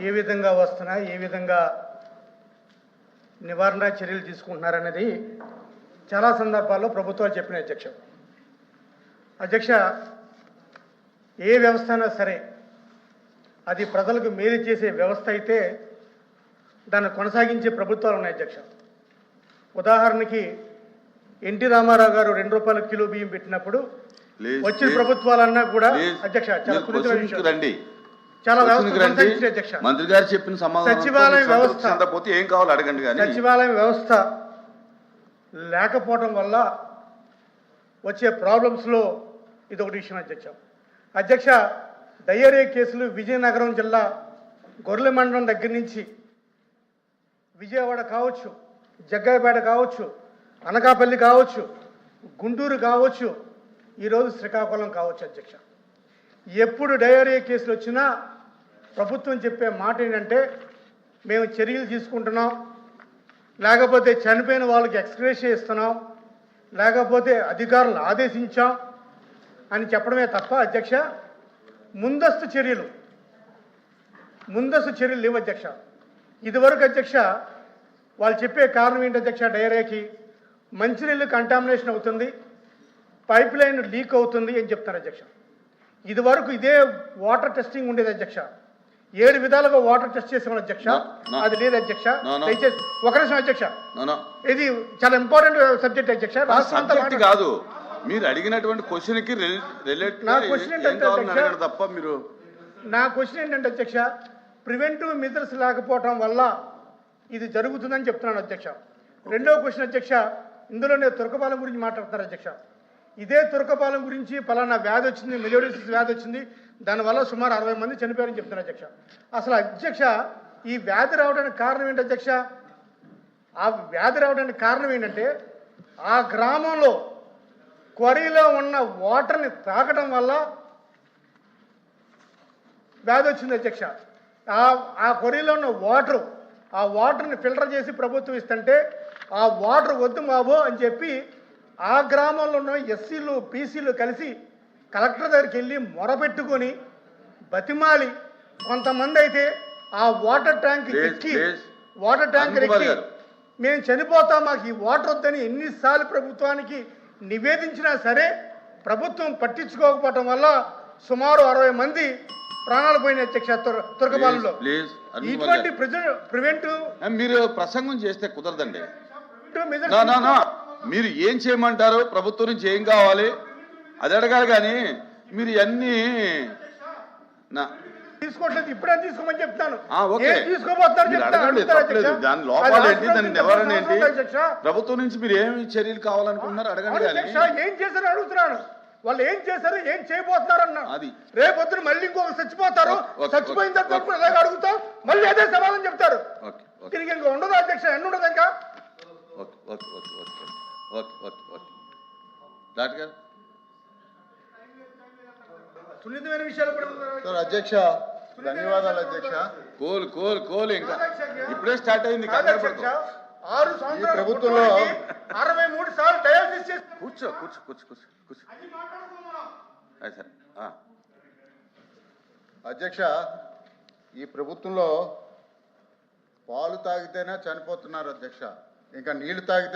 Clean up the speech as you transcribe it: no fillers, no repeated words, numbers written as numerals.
ఏ విధంగా వస్తున్నాయి, ఏ విధంగా నివారణ చర్యలు తీసుకుంటున్నారనేది చాలా సందర్భాల్లో ప్రభుత్వాలు చెప్పిన అధ్యక్ష ఏ వ్యవస్థ అయినా సరే అది ప్రజలకు మేలు చేసే వ్యవస్థ అయితే దాన్ని కొనసాగించే ప్రభుత్వాలు ఉన్నాయి అధ్యక్ష. ఉదాహరణకి ఎన్టీ రామారావు గారు 2 రూపాయల కిలో బియ్యం పెట్టినప్పుడు వచ్చిన ప్రభుత్వాలన్నా కూడా అధ్యక్ష చాలా అధ్యక్ష మంత్రి గారు చెప్పిన సచివాలయం వ్యవస్థ ఏం కావాలో అడగండి. కానీ సచివాలయం వ్యవస్థ లేకపోవడం వల్ల వచ్చే ప్రాబ్లమ్స్లో ఇది ఒకటి విషయం అధ్యక్ష. డయేరియా కేసులు విజయనగరం జిల్లా గొర్రెల మండలం దగ్గర నుంచి విజయవాడ కావచ్చు, జగ్గాయపేట కావచ్చు, అనకాపల్లి కావచ్చు, గుంటూరు కావచ్చు, ఈరోజు శ్రీకాకుళం కావచ్చు అధ్యక్ష. ఎప్పుడు డయేరియా కేసులు వచ్చినా ప్రభుత్వం చెప్పే మాట ఏంటంటే మేము చర్యలు తీసుకుంటున్నాం, లేకపోతే చనిపోయిన వాళ్ళకి ఎక్స్గ్రేషియా ఇస్తున్నాం, లేకపోతే అధికారులు ఆదేశించాం అని చెప్పడమే తప్ప అధ్యక్ష ముందస్తు చర్యలు లేవు అధ్యక్ష. ఇదివరకు అధ్యక్ష వాళ్ళు చెప్పే కారణం ఏంటి అధ్యక్ష, డయేరియాకి మంచినీళ్ళు కంటామినేషన్ అవుతుంది, పైప్ లైన్ లీక్ అవుతుంది అని చెప్తారు అధ్యక్ష. ఇదివరకు ఇదే వాటర్ టెస్టింగ్ ఉండేది అధ్యక్ష. 7 విధాలుగా వాటర్ టెస్ట్ చేసేవాళ్ళు అధ్యక్ష. అది లేదు అధ్యక్ష. దయచేసి ఒక నిమిషం అధ్యక్ష, ఇది చాలా ఇంపార్టెంట్ సబ్జెక్ట్ అధ్యక్ష. రాష్ట్రం కాదు మీరు అడిగినటువంటి క్వశ్చన్కి నా క్వశ్చన్ ఏంటంటే అధ్యక్ష ప్రివెంటివ్ మెజర్స్ లేకపోవటం వల్ల ఇది జరుగుతుందని చెప్తున్నాను అధ్యక్ష. రెండవ క్వశ్చన్ అధ్యక్ష, ఇందులోనే తురకపాలెం గురించి మాట్లాడుతున్నారు అధ్యక్ష. ఇదే తురకపాలెం గురించి పలానా వ్యాధి వచ్చింది, మెలోడిసిస్ వ్యాధి వచ్చింది, దానివల్ల సుమారు 60 మంది చనిపోయారని చెప్తున్నారు అధ్యక్ష. అసలు అధ్యక్ష ఈ వ్యాధి రావడానికి కారణం ఏంటి అధ్యక్ష? ఆ వ్యాధి రావడానికి కారణం ఏంటంటే ఆ గ్రామంలో క్వరీలో ఉన్న వాటర్ని తాగడం వల్ల వ్యాధి వచ్చింది అధ్యక్ష. ఆ క్వరీలో ఉన్న ఆ వాటర్ని ఫిల్టర్ చేసి ప్రభుత్వం ఇస్తుంటే ఆ వాటర్ వద్దు బాబు అని చెప్పి ఆ గ్రామంలో ఉన్న ఎస్సీలు బీసీలు కలిసి కలెక్టర్ దగ్గరికి వెళ్ళి మొరపెట్టుకొని బతిమాలి కొంతమంది అయితే ఆ వాటర్ ట్యాంకర్ ఎక్కి మేము చనిపోతాం, మాకు ఈ వాటర్ వద్దని ఎన్నిసార్లు ప్రభుత్వానికి నివేదించినా సరే ప్రభుత్వం పట్టించుకోకపోవటం వల్ల సుమారు 60 మంది ప్రాణాలు పోయిన అధ్యక్ష తురకపాలెంలో. ఇటువంటి ప్రివెంటివ్ మీరు ప్రసంగం చేస్తే కుదరదండి. మీరు ఏం చేయమంటారు, ప్రభుత్వం నుంచి ఏం కావాలి అది అడగాలి. కానీ మీరు ఇవన్నీ తీసుకోవట్లేదు, ఇప్పుడే తీసుకోమని చెప్తాను. దాని లోపాలు ఏంటి, దాని నివారణ ఏంటి, ప్రభుత్వం నుంచి మీరు ఏమి చర్యలు కావాలనుకుంటున్నారు అడగండి. ఏం చేశారు అడుగుతున్నాను, వాళ్ళు ఏం చేశారు, ఏం చేయబోతున్నారు అన్న. అది రేపొద్దున మళ్ళీ ఇంకొక చచ్చిపోతారు, చచ్చిపోయిన తర్వాత ఎలాగ అడుగుతాం, మళ్ళీ అదే సమాధానం చెప్తారు. తిరిగి ఇంకా ఉండదు అధ్యక్ష, ఎన్ని ఉండదు ఇంకా. సున్నితమైన విషయాలు కూడా అధ్యక్ష. ధన్యవాదాలు అధ్యక్ష. కోల్ ఇంకా ఇప్పుడే స్టార్ట్ అయింది. 6 సంవత్సరాల ప్రభుత్వంలో 63 సార్లు డయాలసిస్ చేసి కూర్చో. అధ్యక్ష, ఈ ప్రభుత్వంలో పాలు తాగితేనే చనిపోతున్నారు అధ్యక్ష, ఇంకా నీళ్లు తాగితే